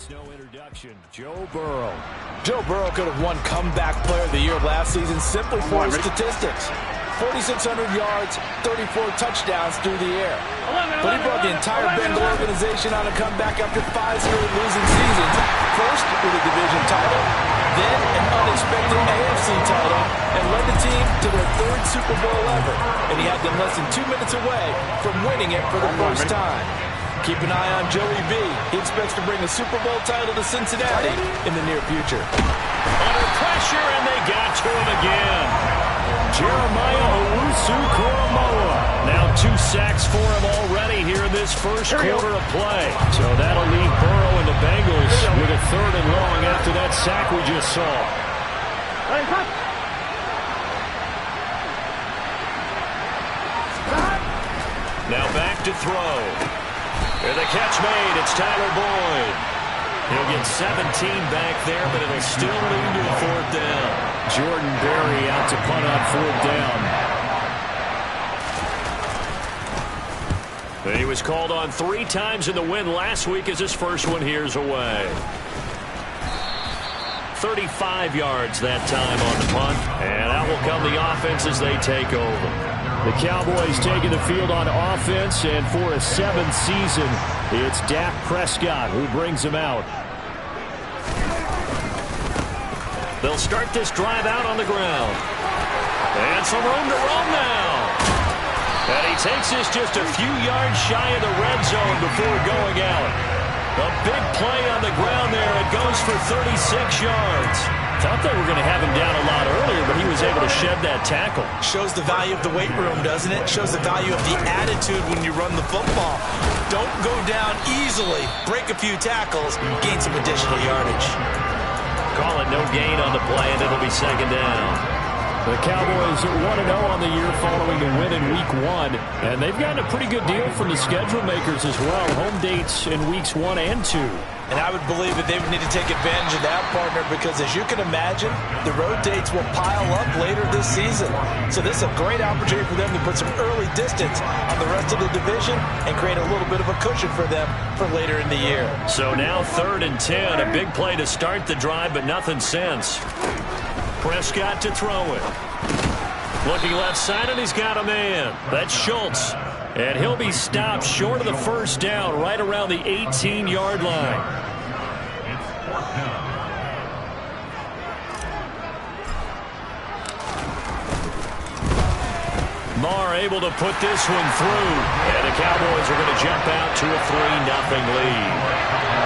No introduction. Joe Burrow. Joe Burrow could have won Comeback Player of the Year last season simply for his statistics. 4,600 yards, 34 touchdowns through the air. But he brought the entire Bengal organization on a comeback after 5 straight losing seasons. First with a division title, then an unexpected AFC title, and led the team to their 3rd Super Bowl ever. And he had them less than 2 minutes away from winning it for the first time. Keep an eye on Joey B. He expects to bring a Super Bowl title to Cincinnati in the near future. Under pressure, and they got to him again. Jeremiah Owusu-Koramoah. Now 2 sacks for him already here in this first quarter of play. So that'll leave Burrow and the Bengals with a 3rd and long after that sack we just saw. Now back to throw. And the catch made. It's Tyler Boyd. He'll get 17 back there, but it'll still lead to a 4th down. Jordan Berry out to punt on 4th down. He was called on 3 times in the win last week as his first one here's away. 35 yards that time on the punt. And out will come the offense as they take over. The Cowboys taking the field on offense, and for a 7th season, it's Dak Prescott who brings them out. They'll start this drive out on the ground. And some room to roam now. And he takes this just a few yards shy of the red zone before going out. A big play on the ground there. It goes for 36 yards. Thought they were going to have him down a lot earlier, but he was able to shed that tackle. Shows the value of the weight room, doesn't it? Shows the value of the attitude when you run the football. Don't go down easily. Break a few tackles, gain some additional yardage. Call it no gain on the play, and it'll be 2nd down. The Cowboys 1-0 on the year following the win in Week 1, and they've gotten a pretty good deal from the schedule makers as well. Home dates in Weeks 1 and 2. And I would believe that they would need to take advantage of that, partner, because as you can imagine, the road dates will pile up later this season. So this is a great opportunity for them to put some early distance on the rest of the division and create a little bit of a cushion for them for later in the year. So now 3rd and 10, a big play to start the drive, but nothing since. Prescott to throw it. Looking left side, and he's got a man. That's Schultz. And he'll be stopped short of the 1st down right around the 18-yard line. Marr able to put this one through. And the Cowboys are going to jump out to a 3-0 lead.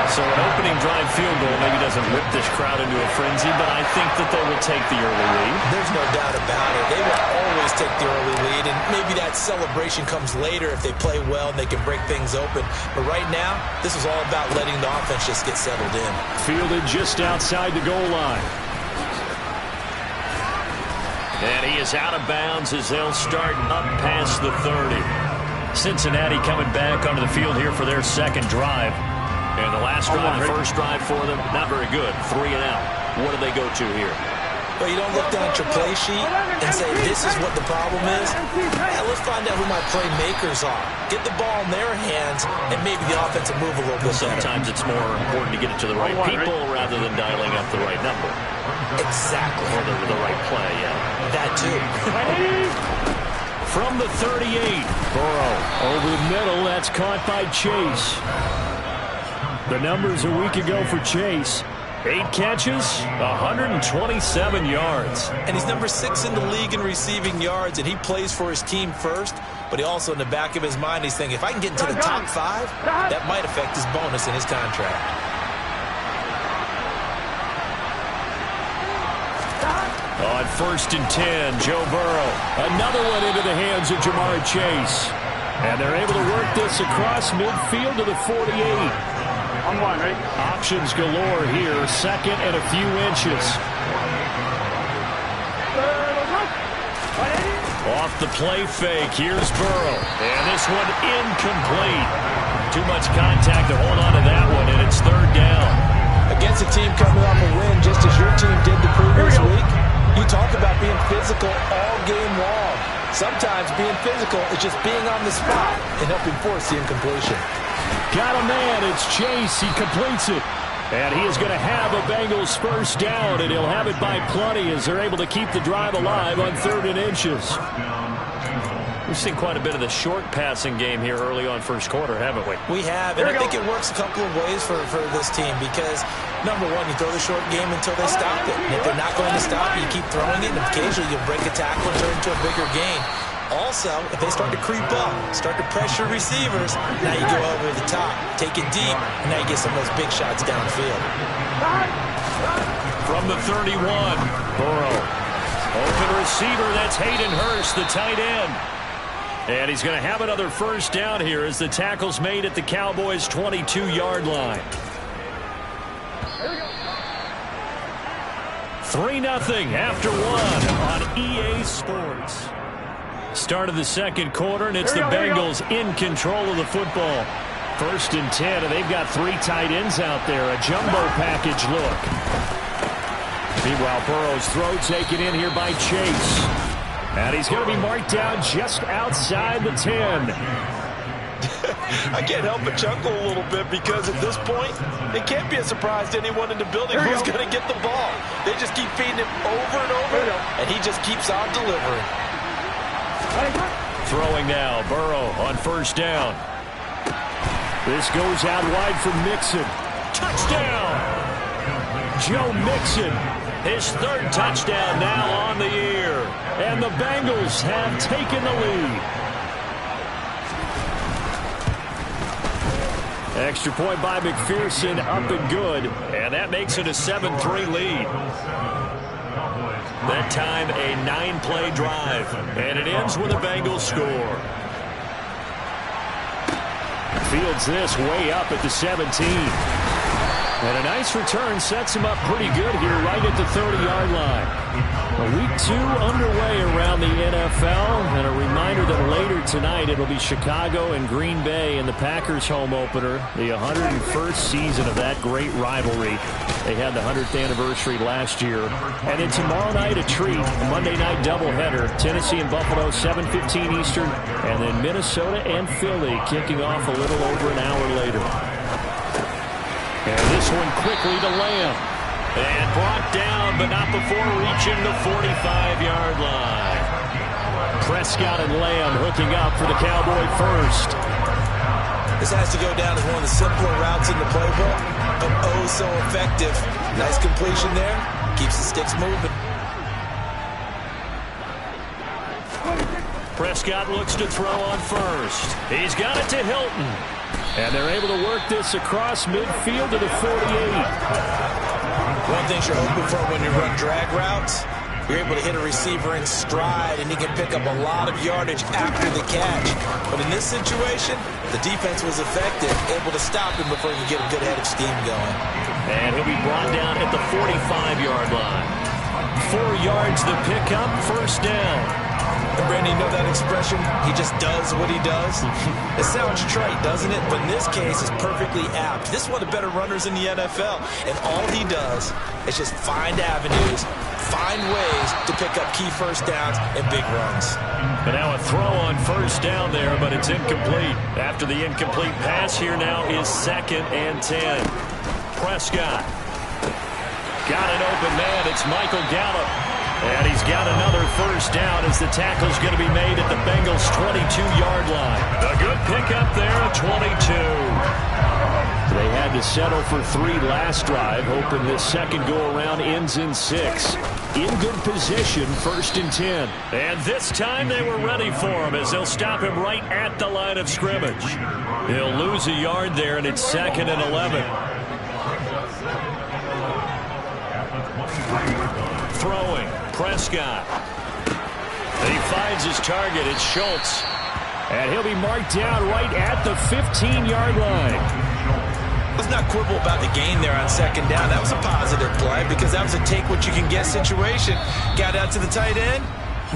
So an opening drive field goal maybe doesn't whip this crowd into a frenzy, but I think that they will take the early lead. There's no doubt about it. They will always take the early lead, and maybe that celebration comes later if they play well and they can break things open. But right now, this is all about letting the offense just get settled in. Fielded just outside the goal line. And he is out of bounds as they'll start up past the 30. Cincinnati coming back onto the field here for their 2nd drive. And the last drive, the first drive for them, not very good. 3 and out. What do they go to here? Well, you don't look down at your play sheet and say, this is what the problem is. Let's find out who my playmakers are. Get the ball in their hands, and maybe the offense will move a little bit better. Sometimes it's more important to get it to the right people rather than dialing up the right number. Exactly. Or the right play, yeah. That too. From the 38, Burrow over the middle. That's caught by Chase. The numbers a week ago for Chase. 8 catches, 127 yards. And he's number 6 in the league in receiving yards, and he plays for his team first. But he also, in the back of his mind, he's thinking, if I can get into the top 5, that might affect his bonus in his contract. On 1st and 10, Joe Burrow. Another one into the hands of Jamar Chase. And they're able to work this across midfield to the 48. On 1, right? Options galore here. 2nd and a few inches. Off the play fake. Here's Burrow. And this one incomplete. Too much contact to hold on to that one, and it's 3rd down. Against a team coming off a win, just as your team did the previous week, you talk about being physical all game long. Sometimes being physical is just being on the spot and helping force the incompletion. Got a man. It's Chase. He completes it. And he is going to have a Bengals first down, and he'll have it by plenty as they're able to keep the drive alive on 3rd and inches. We've seen quite a bit of the short passing game here early on first quarter, haven't we? We have, and I think it works a couple of ways for this team because, number one, you throw the short game until they stop it. And if they're not going to stop it, you keep throwing it, and occasionally you'll break a tackle and turn into a bigger gain. Also, if they start to creep up, start to pressure receivers, now you go over the top, take it deep, and now you get some of those big shots downfield. From the 31, Burrow. Open receiver, that's Hayden Hurst, the tight end. And he's going to have another first down here as the tackle's made at the Cowboys' 22-yard line. 3-0 after 1 on EA Sports. Start of the second quarter, and it's the Bengals in control of the football. 1st and 10, and they've got 3 tight ends out there. A jumbo package look. Meanwhile, Burrow's throw taken in here by Chase. And he's going to be marked down just outside the 10. I can't help but chuckle a little bit because at this point, it can't be a surprise to anyone in the building who's going to get the ball. They just keep feeding him over and over, and he just keeps on delivering. Throwing now, Burrow on first down. This goes out wide for Mixon. Touchdown! Joe Mixon, his 3rd touchdown now on the year. And the Bengals have taken the lead. Extra point by McPherson, up and good. And that makes it a 7-3 lead. That time a 9-play drive. And it ends with a Bengals score. Fields this way up at the 17. And a nice return sets him up pretty good here right at the 30-yard line. Week 2 underway around the NFL, and a reminder that later tonight it'll be Chicago and Green Bay in the Packers home opener, the 101st season of that great rivalry. They had the 100th anniversary last year. And then tomorrow night a treat, a Monday night doubleheader, Tennessee and Buffalo, 7:15 Eastern, and then Minnesota and Philly kicking off a little over an hour later. And this one quickly to Lamb. And brought down, but not before reaching the 45-yard line. Prescott and Lamb hooking up for the Cowboy first. This has to go down as one of the simpler routes in the playbook, but oh so effective. Nice completion there. Keeps the sticks moving. Prescott looks to throw on first. He's got it to Hilton. And they're able to work this across midfield to the 48. One thing you're hoping for when you run drag routes, you're able to hit a receiver in stride, and he can pick up a lot of yardage after the catch. But in this situation, the defense was effective, able to stop him before he could get a good head of steam going. And he'll be brought down at the 45-yard line. 4 yards the pickup, first down. And Brandon, you know that expression? He just does what he does. It sounds trite, doesn't it? But in this case, it's perfectly apt. This is one of the better runners in the NFL. And all he does is just find avenues, find ways to pick up key first downs and big runs. And now a throw on first down there, but it's incomplete. After the incomplete pass, here now is 2nd and 10. Prescott. Got an open man. It's Michael Gallup. And he's got another first down as the tackle's going to be made at the Bengals' 22-yard line. A good pickup there at 22. They had to settle for 3 last drive, hoping this second go-around ends in 6. In good position, 1st and 10. And this time they were ready for him as they'll stop him right at the line of scrimmage. He'll lose a yard there, and it's 2nd and 11. Throwing, Prescott. He finds his target. It's Schultz. And he'll be marked down right at the 15-yard line. Let's not quibble about the gain there on 2nd down. That was a positive play because that was a take-what-you-can-get situation. Got out to the tight end.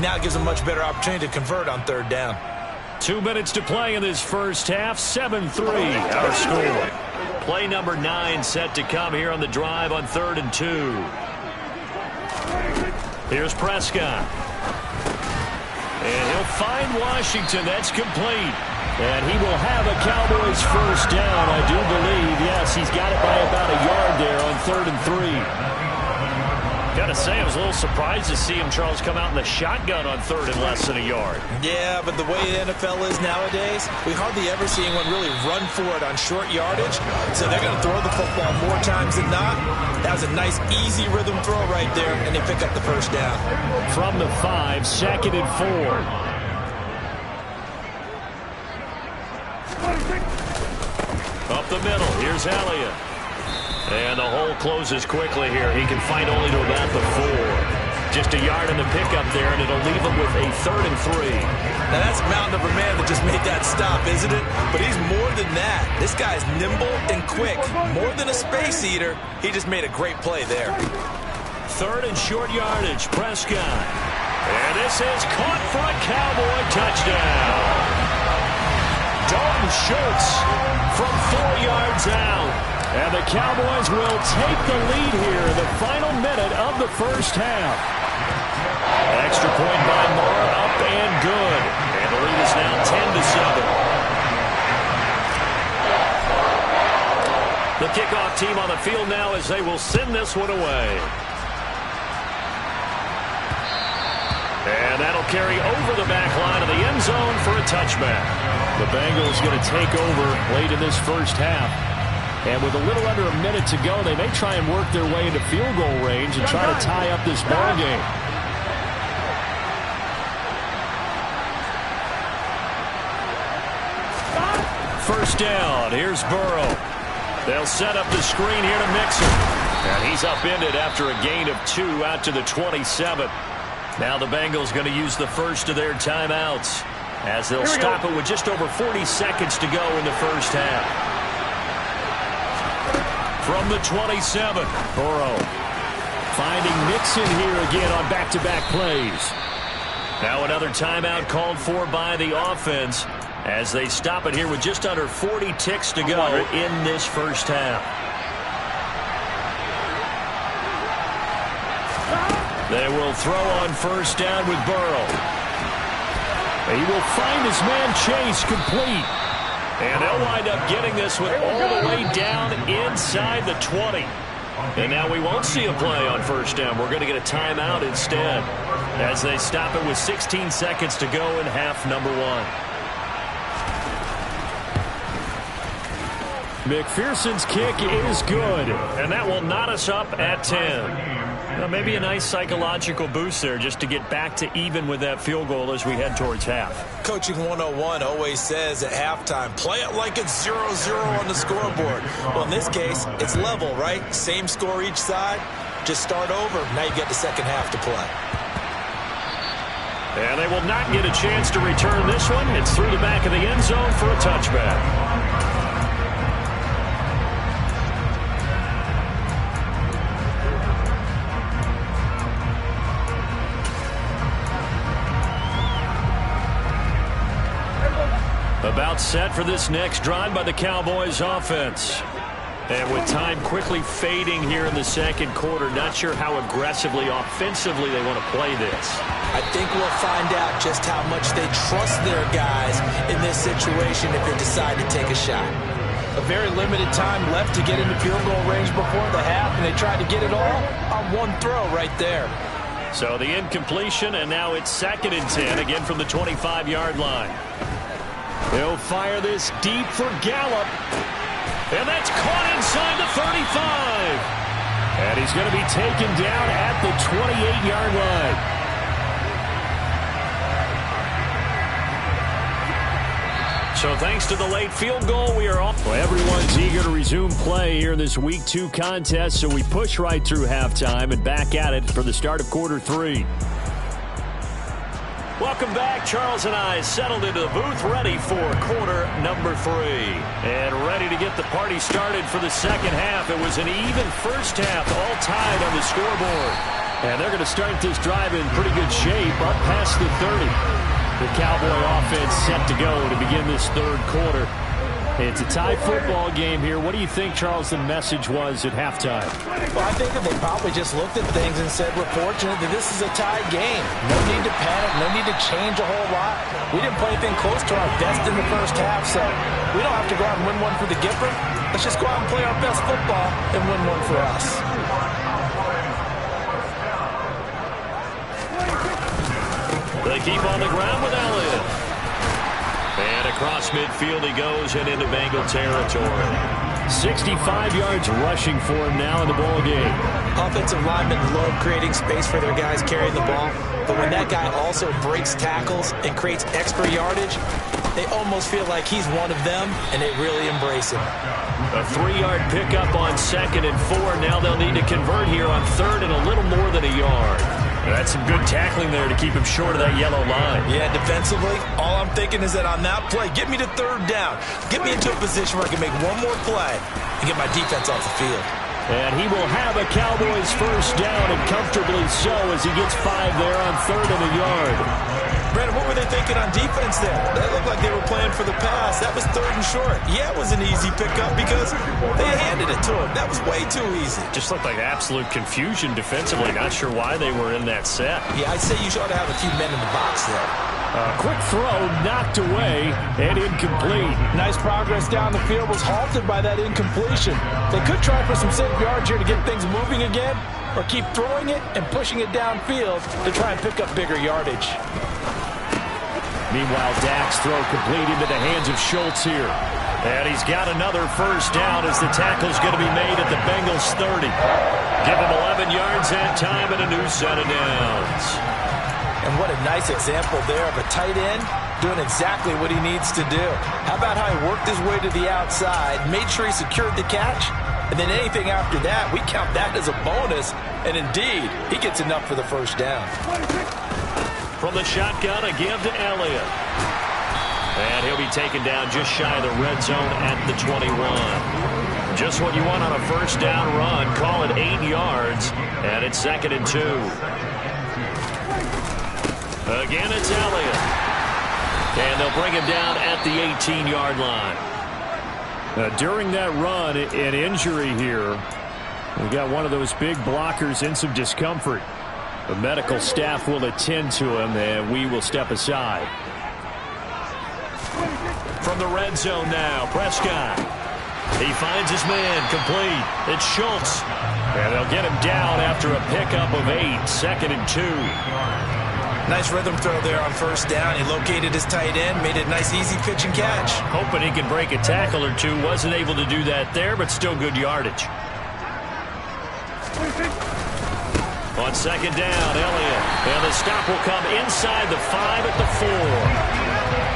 Now it gives a much better opportunity to convert on 3rd down. 2 minutes to play in this first half. 7-3 our score. Play number 9 set to come here on the drive on 3rd and 2. Here's Prescott. And he'll find Washington. That's complete. And he will have a Cowboys first down, I do believe. Yes, he's got it by about a yard got to say, I was a little surprised to see him, Charles, come out in the shotgun on third and less than a yard. Yeah, but the way the NFL is nowadays, we hardly ever see anyone really run for it on short yardage. So they're going to throw the football more times than not. That was a nice, easy rhythm throw right there, and they pick up the first down. From the 5, 2nd and 4. Up the middle, here's Elliott. And the hole closes quickly here. He can find only to about the 4. Just a yard in the pickup there, and it'll leave him with a 3rd and 3. Now that's a mountain of a man that just made that stop, isn't it? But he's more than that. This guy's nimble and quick. More than a space eater. He just made a great play there. 3rd and short yardage, Prescott. And this is caught for a Cowboy touchdown. Dalton Schultz from 4 yards out. And the Cowboys will take the lead here in the final minute of the first half. Extra point by Moore, up and good. And the lead is now 10-7. The kickoff team on the field now as they will send this one away. And that'll carry over the back line of the end zone for a touchback. The Bengals going to take over late in this first half. And with a little under a minute to go, they may try and work their way into field goal range and try to tie up this ball game. First down. Here's Burrow. They'll set up the screen here to Mixon. And he's upended after a gain of 2 out to the 27. Now the Bengals going to use the first of their timeouts as they'll stop it with just over 40 seconds to go in the first half. From the 27, Burrow finding Mixon here again on back-to-back plays. Now another timeout called for by the offense as they stop it here with just under 40 ticks to go in this first half. They will throw on first down with Burrow. He will find his man Chase complete. And they'll wind up getting this one all the way down inside the 20. And now we won't see a play on first down. We're going to get a timeout instead as they stop it with 16 seconds to go in half number 1. McPherson's kick is good. And that will knot us up at 10. Well, maybe a nice psychological boost there just to get back to even with that field goal as we head towards half. Coaching 101 always says at halftime, play it like it's 0-0 on the scoreboard. Well, in this case, it's level, right? Same score each side. Just start over. Now you get the second half to play. And they will not get a chance to return this one. It's through the back of the end zone for a touchback. About set for this next drive by the Cowboys offense. And with time quickly fading here in the second quarter, not sure how aggressively, offensively they want to play this. I think we'll find out just how much they trust their guys in this situation if they decide to take a shot. A very limited time left to get into field goal range before the half, and they tried to get it all on one throw right there. So the incompletion, and now it's 2nd and 10, again from the 25-yard line. They'll fire this deep for Gallup. And that's caught inside the 35. And he's going to be taken down at the 28-yard line. So thanks to the late field goal, we are off. Well, everyone's eager to resume play here in this Week 2 contest, so we push right through halftime and back at it for the start of quarter 3. Welcome back. Charles and I settled into the booth, ready for quarter number 3. And ready to get the party started for the second half. It was an even first half, all tied on the scoreboard. And they're going to start this drive in pretty good shape, up past the 30. The Cowboy offense set to go to begin this third quarter. It's a tie football game here. What do you think, Charles, the message was at halftime? Well, I think that they probably just looked at things and said, we're fortunate that this is a tied game. No need to panic. No need to change a whole lot. We didn't play anything close to our best in the first half, so we don't have to go out and win one for the Gipper. Let's just go out and play our best football and win one for us. They keep on the ground with Elliott. And across midfield he goes and into Bengal territory. 65 yards rushing for him now in the ball game. Offensive linemen love creating space for their guys carrying the ball, but when that guy also breaks tackles and creates extra yardage, they almost feel like he's one of them, and they really embrace him. A 3-yard pickup on 2nd and 4. Now they'll need to convert here on 3rd and a little more than a yard. That's some good tackling there to keep him short of that yellow line. Yeah, defensively, all I'm thinking is that on that play, get me to 3rd down. Get me into a position where I can make one more play and get my defense off the field. And he will have a Cowboys first down, and comfortably so, as he gets 5 there on 3rd and a yard. Brandon, what were they thinking on defense there? That looked like they were playing for the pass. That was 3rd and short. Yeah, it was an easy pickup because they handed it to him. That was way too easy. Just looked like absolute confusion defensively. Not sure why they were in that set. Yeah, I'd say you ought to have a few men in the box there. Quick throw, knocked away, and incomplete. Nice progress down the field, was halted by that incompletion. They could try for some safe yards here to get things moving again, or keep throwing it and pushing it downfield to try and pick up bigger yardage. Meanwhile, Dak's throw complete into the hands of Schultz here. And he's got another first down as the tackle's going to be made at the Bengals 30. Give him 11 yards that time and a new set of downs. And what a nice example there of a tight end doing exactly what he needs to do. How about how he worked his way to the outside, made sure he secured the catch, and then anything after that, we count that as a bonus. And indeed, he gets enough for the first down. From the shotgun, a give to Elliott. And he'll be taken down just shy of the red zone at the 21. Just what you want on a first down run. Call it 8 yards, and it's 2nd and 2. Again, it's Elliott. And they'll bring him down at the 18-yard line. During that run, an injury here. We've got one of those big blockers in some discomfort. The medical staff will attend to him, and we will step aside. From the red zone now, Prescott. He finds his man, complete. It's Schultz. And they'll get him down after a pickup of 8, 2nd and 2. Nice rhythm throw there on first down. He located his tight end, made it a nice easy pitch and catch. Hoping he can break a tackle or two. Wasn't able to do that there, but still good yardage. On 2nd down, Elliott. And the stop will come inside the 5 at the 4.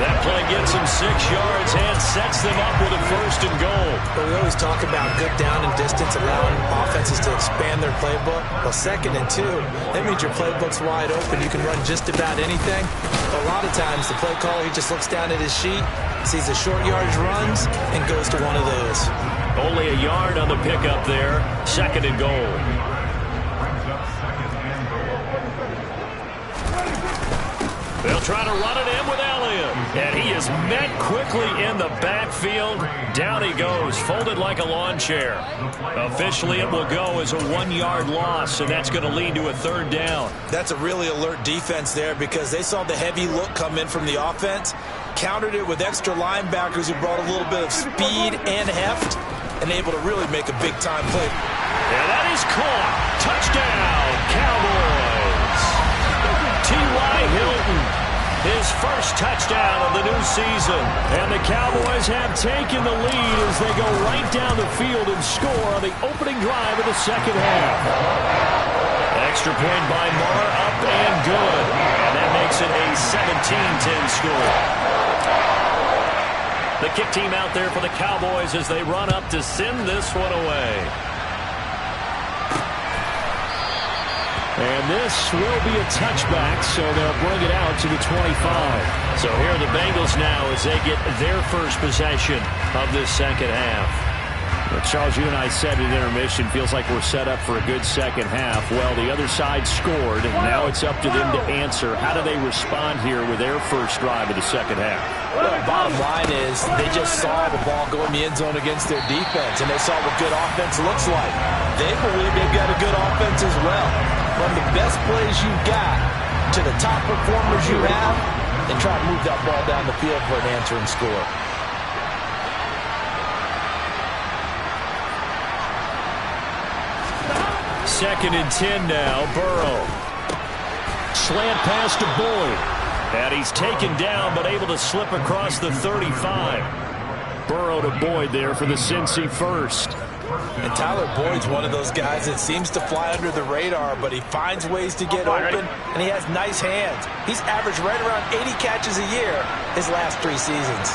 That play gets him 6 yards and sets them up with a 1st and goal. But we always talk about good down and distance, allowing offenses to expand their playbook. Well, 2nd and 2, that means your playbook's wide open. You can run just about anything. But a lot of times, the play caller, he just looks down at his sheet, sees the short yardage runs, and goes to one of those. Only a yard on the pickup there. 2nd and goal. They'll try to run it in with Elliott. And he is met quickly in the backfield. Down he goes, folded like a lawn chair. Officially, it will go as a 1-yard loss, and that's going to lead to a 3rd down. That's a really alert defense there because they saw the heavy look come in from the offense, countered it with extra linebackers who brought a little bit of speed and heft, and able to really make a big-time play. And that is caught. Touchdown, Cowboys. T.Y. Hilton, his first touchdown of the new season. And the Cowboys have taken the lead as they go right down the field and score on the opening drive of the 2nd half. Extra point by Marr, up and good. And that makes it a 17-10 score. The kick team out there for the Cowboys as they run up to send this one away. And this will be a touchback, so they'll bring it out to the 25. So here are the Bengals now as they get their first possession of this 2nd half. Well, Charles, you and I said at intermission, feels like we're set up for a good 2nd half. Well, the other side scored, and now it's up to them to answer. How do they respond here with their first drive of the 2nd half? Well, the bottom line is they just saw the ball go in the end zone against their defense, and they saw what good offense looks like. They believe they've got a good offense as well. Run the best plays you've got to the top performers you have, and try to move that ball down the field for an answering score. Second and 10 now. Burrow. Slant pass to Boyd. And he's taken down, but able to slip across the 35. Burrow to Boyd there for the Cincy first. And Tyler Boyd's one of those guys that seems to fly under the radar, but he finds ways to get open, and he has nice hands. He's averaged right around 80 catches a year his last 3 seasons.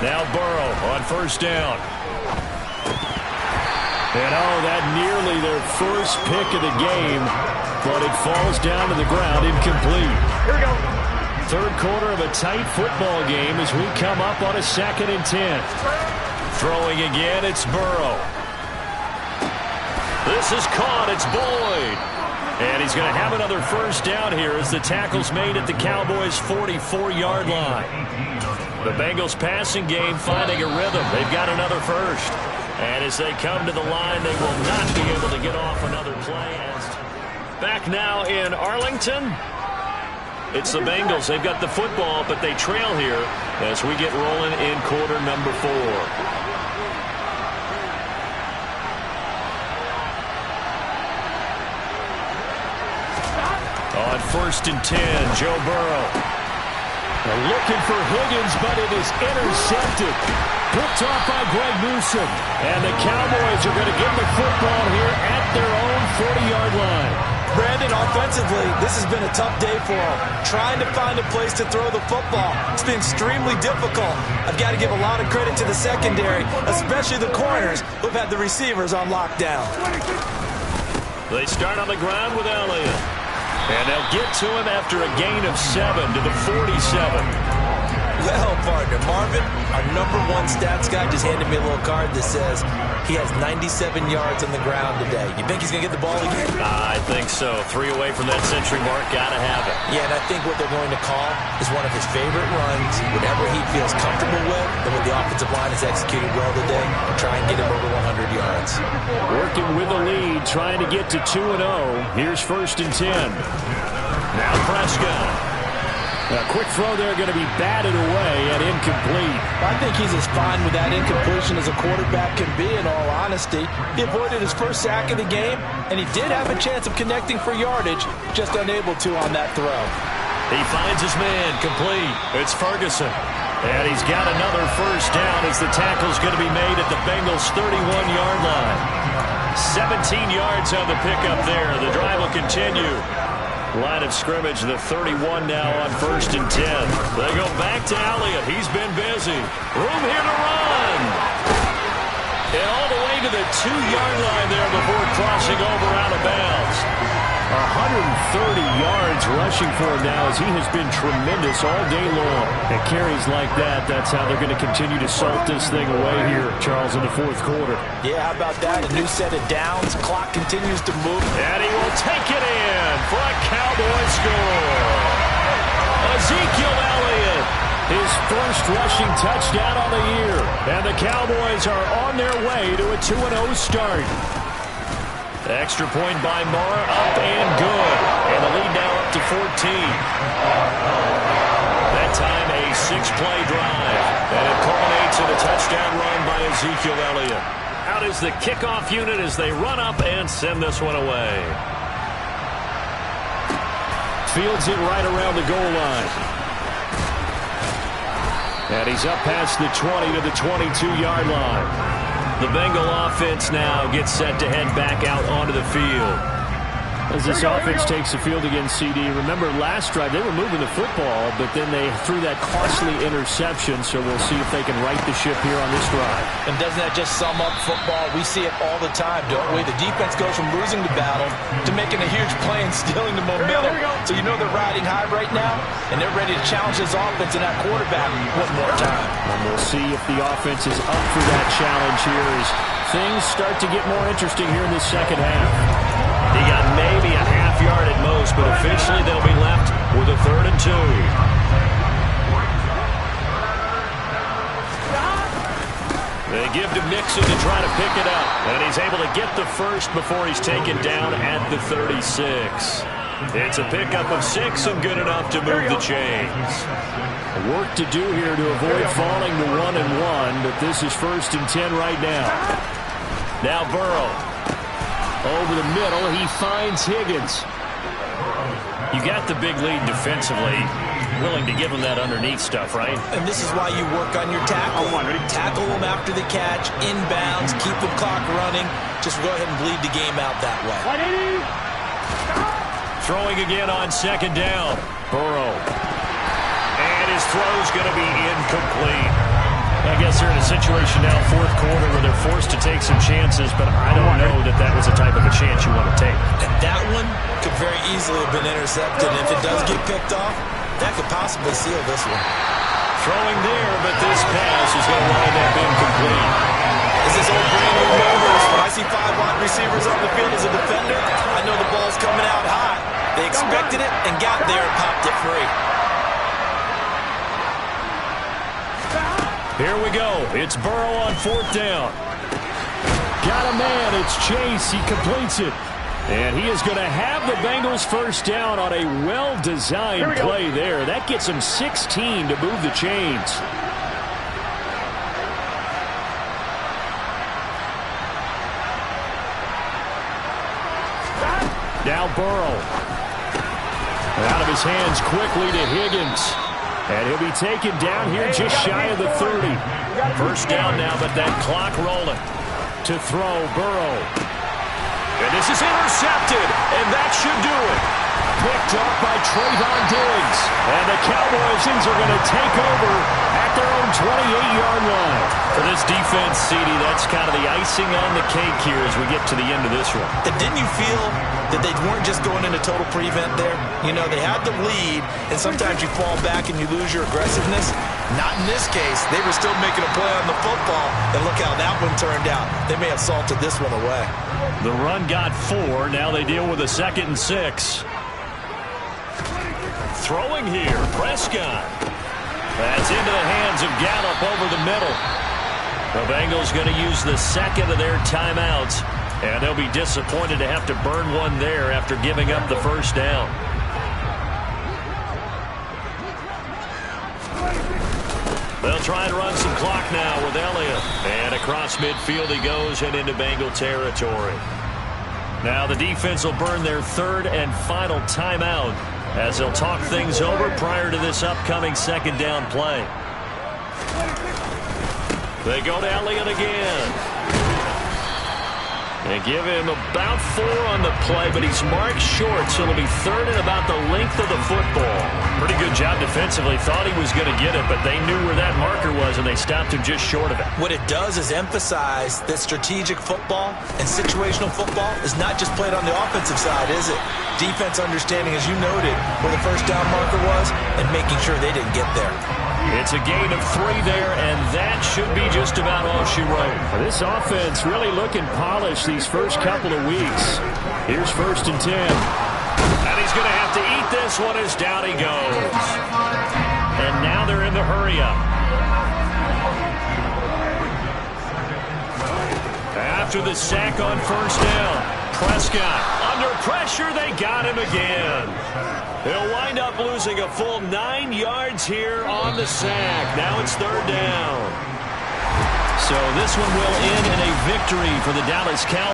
Now Burrow on first down. And oh, that nearly their first pick of the game, but it falls down to the ground incomplete. Here we go. Third quarter of a tight football game as we come up on a 2nd and 10. Throwing again, it's Burrow. This is caught, it's Boyd. And he's going to have another first down here as the tackle's made at the Cowboys' 44-yard line. The Bengals passing game finding a rhythm. They've got another first. And as they come to the line, they will not be able to get off another play. Back now in Arlington. It's the Bengals. They've got the football, but they trail here as we get rolling in quarter number 4. On 1st and 10, Joe Burrow. They're looking for Higgins, but it is intercepted. Picked off by Greg Newsome. And the Cowboys are going to get the football here at their own 40-yard line. Brandon, offensively, this has been a tough day for him. Trying to find a place to throw the football. It's been extremely difficult. I've got to give a lot of credit to the secondary, especially the corners who've had the receivers on lockdown. They start on the ground with Elliott. And they'll get to him after a gain of 7 to the 47. Well, partner, Marvin, our #1 stats guy just handed me a little card that says he has 97 yards on the ground today. You think he's going to get the ball again? I think so. 3 away from that century mark. Got to have it. Yeah, and I think what they're going to call is one of his favorite runs, whatever he feels comfortable with, and what the offensive line has executed well today, try and get him over 100 yards. Working with a lead, trying to get to 2-0. Here's 1st and 10. Now Prescott. A quick throw there going to be batted away and incomplete. I think he's as fine with that incompletion as a quarterback can be, in all honesty. He avoided his first sack of the game, and he did have a chance of connecting for yardage, just unable to on that throw. He finds his man, complete. It's Ferguson. And he's got another first down as the tackle's going to be made at the Bengals' 31-yard line. 17 yards on the pickup there. The drive will continue. Line of scrimmage, the 31 now on 1st and 10. They go back to Elliott. He's been busy. Room here to run. And all the way to the 2-yard line there before crossing over out of bounds. 130 yards rushing for him now as he has been tremendous all day long. And carries like that, that's how they're going to continue to salt this thing away here, Charles, in the 4th quarter. Yeah, how about that? A new set of downs. Clock continues to move. And he will take it in for a Cowboy score. Ezekiel Elliott, his first rushing touchdown on the year. And the Cowboys are on their way to a 2-0 start. Extra point by Mara, up and good. And the lead now up to 14. That time a 6-play drive. And it culminates in a touchdown run by Ezekiel Elliott. Out is the kickoff unit as they run up and send this one away. Fields it right around the goal line. And he's up past the 20 to the 22-yard line. The Bengal offense now gets set to head back out onto the field. As this offense takes the field against CD, remember last drive they were moving the football, but then they threw that costly interception, so we'll see if they can right the ship here on this drive. And doesn't that just sum up football? We see it all the time, don't we? The defense goes from losing the battle to making a huge play and stealing the momentum. So you know they're riding high right now, and they're ready to challenge this offense and that quarterback one more time. And we'll see if the offense is up for that challenge here as things start to get more interesting here in the second half. He got maybe a half yard at most, but officially they'll be left with a 3rd and 2. They give to Mixon to try to pick it up, and he's able to get the first before he's taken down at the 36. It's a pickup of 6 and good enough to move the chains. Work to do here to avoid falling to 1-1, but this is 1st and 10 right now. Now Burrow. Over the middle, he finds Higgins. You got the big lead defensively, willing to give them that underneath stuff, right? And this is why you work on your tackle. Tackle them after the catch, inbounds, keep the clock running. Just go ahead and bleed the game out that way. Throwing again on second down. Burrow. And his throw's going to be incomplete. I guess they're in a situation now, fourth quarter, where they're forced to take some chances, but I don't know that that was the type of a chance you want to take. And that one could very easily have been intercepted. And if it does get picked off, that could possibly seal this one. Throwing there, but this pass is going to wind up incomplete. This is old Brandon Rivers. When I see 5 wide receivers on the field as a defender, I know the ball's coming out high. They expected it and got there and popped it free. Here we go. It's Burrow on fourth down. Got a man. It's Chase. He completes it. And he is going to have the Bengals first down on a well-designed play there. That gets him 16 to move the chains. Now Burrow. Out of his hands quickly to Higgins. And he'll be taken down here just shy of the 30. First down now, but that clock rolling. To throw, Burrow. And this is intercepted, and that should do it. Picked off by Trayvon Diggs. And the Cowboys are going to take over at their own 28-yard line. For this defense, CD, that's kind of the icing on the cake here as we get to the end of this one. And didn't you feel that they weren't just going into total prevent there? You know, they had the lead, and sometimes you fall back and you lose your aggressiveness. Not in this case. They were still making a play on the football, and look how that one turned out. They may have salted this one away. The run got 4. Now they deal with a 2nd and 6. Throwing here, Prescott. That's into the hands of Gallup over the middle. The Bengals going to use the second of their timeouts, and they'll be disappointed to have to burn one there after giving up the first down. They'll try and run some clock now with Elliott. And across midfield he goes and into Bengal territory. Now the defense will burn their 3rd and final timeout as they'll talk things over prior to this upcoming 2nd down play. They go to Elliott again. They give him about 4 on the play, but he's marked short, so it'll be 3rd and about the length of the football. Pretty good job defensively. Thought he was going to get it, but they knew where that marker was, and they stopped him just short of it. What it does is emphasize that strategic football and situational football is not just played on the offensive side, is it? Defense understanding, as you noted, where the first down marker was and making sure they didn't get there. It's a gain of 3 there, and that should be just about all she wrote. This offense really looking polished these first couple of weeks. Here's 1st and 10. And he's going to have to eat this one as down he goes. And now they're in the hurry-up. After the sack on first down, Prescott under pressure. They got him again. He'll wind up losing a full 9 yards here on the sack. Now it's 3rd down. So this one will end in a victory for the Dallas Cowboys.